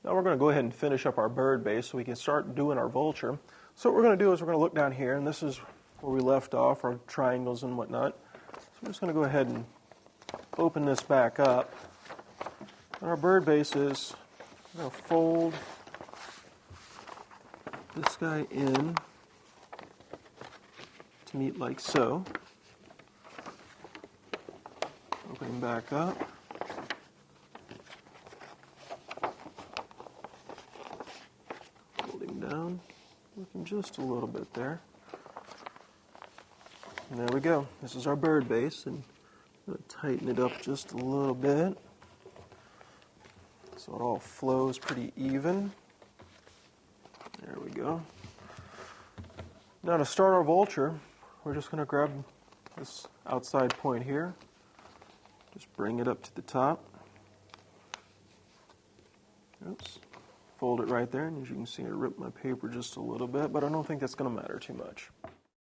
Now we're going to go ahead and finish up our bird base so we can start doing our vulture. So what we're going to do is we're going to look down here, and this is where we left off, our triangles and whatnot. So we're just going to go ahead and open this back up. And our bird base is going to fold this guy in to meet like so. Open him back up. Hold him down. Looking just a little bit there. And there we go. This is our bird base, and I'm going to tighten it up just a little bit so it all flows pretty even. There we go. Now to start our vulture, we're just going to grab this outside point here. Just bring it up to the top. Oops. Fold it right there, and as you can see, I ripped my paper just a little bit, but I don't think that's going to matter too much.